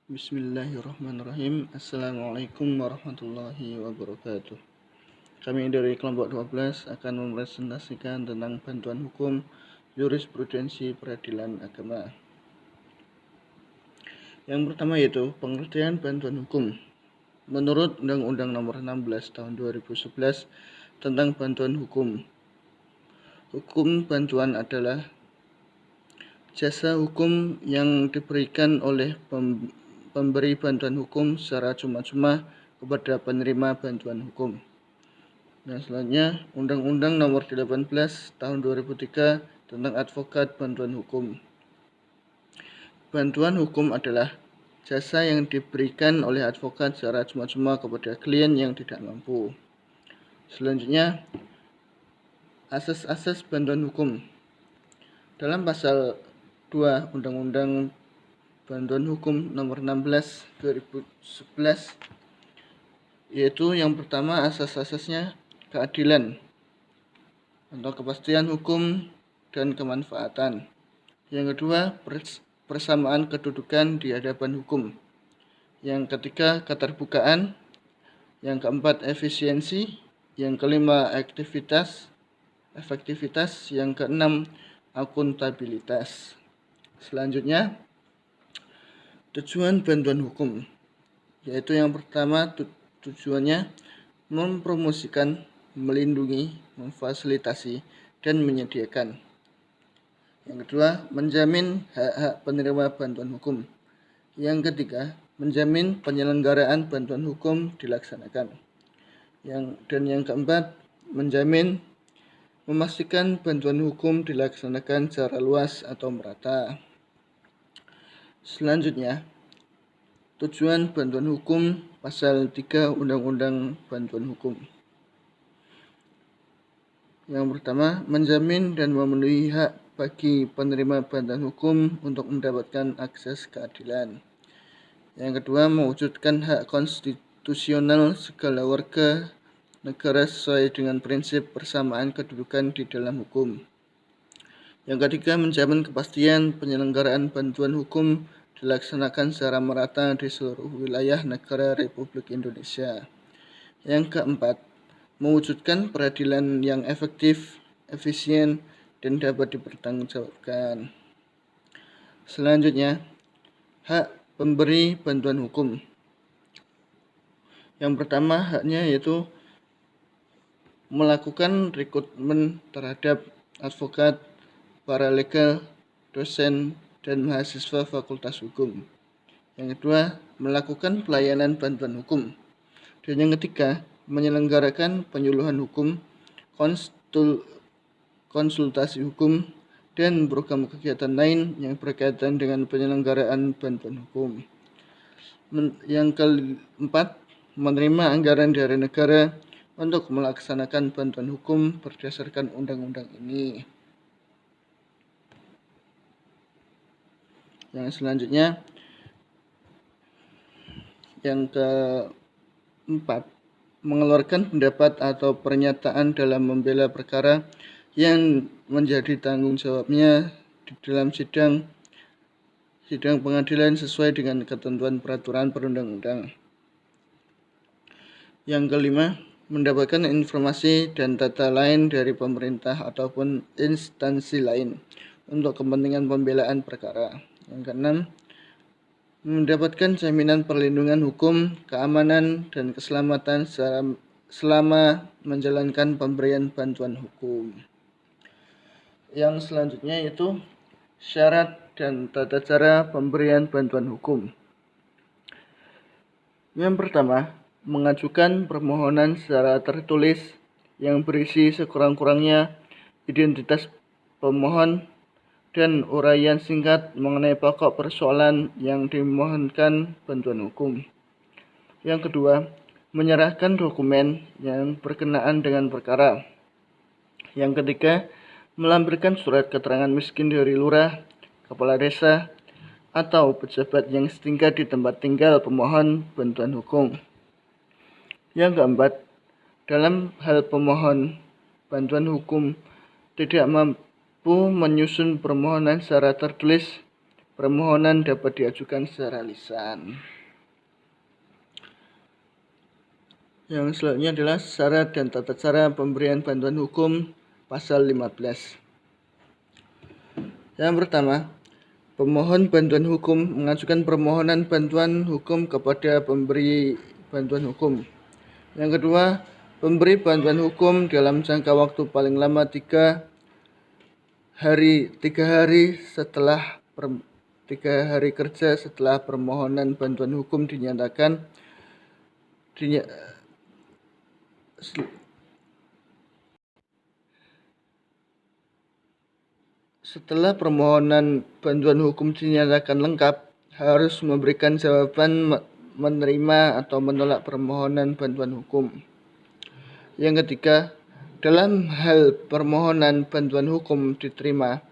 Bismillahirrahmanirrahim. Assalamualaikum warahmatullahi wabarakatuh. Kami dari kelompok 12 akan mempresentasikan tentang bantuan hukum jurisprudensi peradilan agama. Yang pertama yaitu pengertian bantuan hukum. Menurut Undang-Undang Nomor 16 Tahun 2011 tentang bantuan hukum, hukum bantuan adalah jasa hukum yang diberikan oleh pemberi bantuan hukum secara cuma-cuma kepada penerima bantuan hukum. Dan selanjutnya, Undang-Undang Nomor 18 Tahun 2003 tentang advokat bantuan hukum. Bantuan hukum adalah jasa yang diberikan oleh advokat secara cuma-cuma kepada klien yang tidak mampu. Selanjutnya, asas-asas bantuan hukum. Dalam pasal 2 Undang-Undang Bantuan Hukum Nomor 16 2011, yaitu yang pertama asas-asasnya keadilan atau kepastian hukum dan kemanfaatan. Yang kedua, persamaan kedudukan di hadapan hukum. Yang ketiga, keterbukaan. Yang keempat, efisiensi. Yang kelima, efektivitas. Yang keenam, akuntabilitas. Selanjutnya, tujuan bantuan hukum, yaitu yang pertama tujuannya mempromosikan, melindungi, memfasilitasi, dan menyediakan. Yang kedua, menjamin hak-hak penerima bantuan hukum. Yang ketiga, menjamin penyelenggaraan bantuan hukum dilaksanakan. Dan yang keempat, memastikan bantuan hukum dilaksanakan secara luas atau merata. Selanjutnya, tujuan bantuan hukum pasal 3 Undang-Undang Bantuan Hukum. Yang pertama, menjamin dan memenuhi hak bagi penerima bantuan hukum untuk mendapatkan akses keadilan. Yang kedua, mewujudkan hak konstitusional segala warga negara sesuai dengan prinsip persamaan kedudukan di dalam hukum. Yang ketiga, menjamin kepastian penyelenggaraan bantuan hukum dilaksanakan secara merata di seluruh wilayah negara Republik Indonesia. Yang keempat, mewujudkan peradilan yang efektif, efisien, dan dapat dipertanggungjawabkan. Selanjutnya, hak pemberi bantuan hukum. Yang pertama, haknya yaitu melakukan rekrutmen terhadap advokat, paralegal, dosen, dan mahasiswa Fakultas Hukum. Yang kedua, melakukan pelayanan bantuan hukum. Dan yang ketiga, menyelenggarakan penyuluhan hukum, konsultasi hukum, dan program kegiatan lain yang berkaitan dengan penyelenggaraan bantuan hukum. Yang keempat, menerima anggaran dari negara untuk melaksanakan bantuan hukum berdasarkan undang-undang ini. Yang selanjutnya, yang keempat, mengeluarkan pendapat atau pernyataan dalam membela perkara yang menjadi tanggung jawabnya di dalam sidang pengadilan sesuai dengan ketentuan peraturan perundang-undang. Yang kelima, mendapatkan informasi dan data lain dari pemerintah ataupun instansi lain untuk kepentingan pembelaan perkara. Yang keenam, mendapatkan jaminan perlindungan hukum, keamanan, dan keselamatan selama menjalankan pemberian bantuan hukum. Yang selanjutnya yaitu syarat dan tata cara pemberian bantuan hukum. Yang pertama, mengajukan permohonan secara tertulis yang berisi sekurang-kurangnya identitas pemohon dan uraian singkat mengenai pokok persoalan yang dimohonkan bantuan hukum. Yang kedua, menyerahkan dokumen yang berkenaan dengan perkara. Yang ketiga, melampirkan surat keterangan miskin dari lurah, kepala desa, atau pejabat yang setingkat di tempat tinggal pemohon bantuan hukum. Yang keempat, dalam hal pemohon bantuan hukum tidak mampu menyusun permohonan secara tertulis, permohonan dapat diajukan secara lisan. Yang selanjutnya adalah syarat dan tata cara pemberian bantuan hukum pasal 15. Yang pertama, pemohon bantuan hukum mengajukan permohonan bantuan hukum kepada pemberi bantuan hukum. Yang kedua, pemberi bantuan hukum dalam jangka waktu paling lama 3 hari kerja setelah permohonan bantuan hukum setelah permohonan bantuan hukum dinyatakan lengkap, harus memberikan jawaban menerima atau menolak permohonan bantuan hukum. Yang ketiga, dalam hal permohonan bantuan hukum diterima,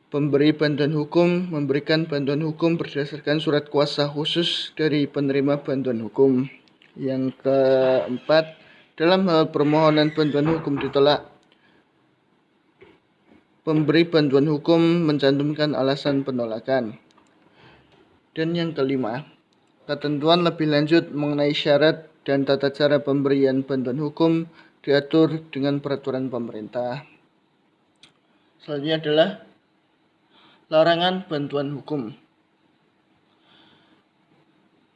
pemberi bantuan hukum memberikan bantuan hukum berdasarkan surat kuasa khusus dari penerima bantuan hukum. Yang keempat, dalam hal permohonan bantuan hukum ditolak, pemberi bantuan hukum mencantumkan alasan penolakan. Dan yang kelima, ketentuan lebih lanjut mengenai syarat dan tata cara pemberian bantuan hukum diatur dengan peraturan pemerintah. Selanjutnya adalah larangan bantuan hukum.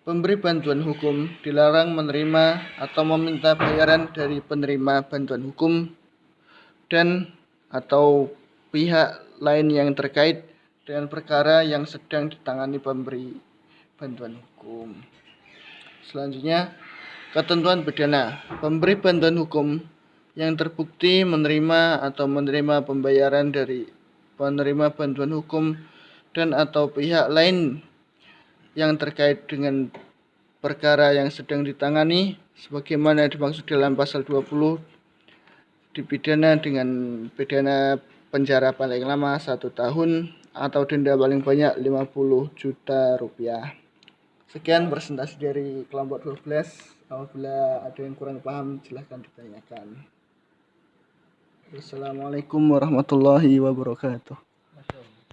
Pemberi bantuan hukum dilarang menerima atau meminta bayaran dari penerima bantuan hukum dan atau pihak lain yang terkait dengan perkara yang sedang ditangani pemberi bantuan hukum. Selanjutnya, ketentuan pidana. Pemberi bantuan hukum yang terbukti menerima atau menerima pembayaran dari penerima bantuan hukum dan atau pihak lain yang terkait dengan perkara yang sedang ditangani sebagaimana dimaksud dalam pasal 20 dipidana dengan pidana penjara paling lama 1 tahun atau denda paling banyak 50 juta rupiah. Sekian presentasi dari kelompok 12. Apabila ada yang kurang paham, silahkan ditanyakan. Wassalamualaikum warahmatullahi wabarakatuh.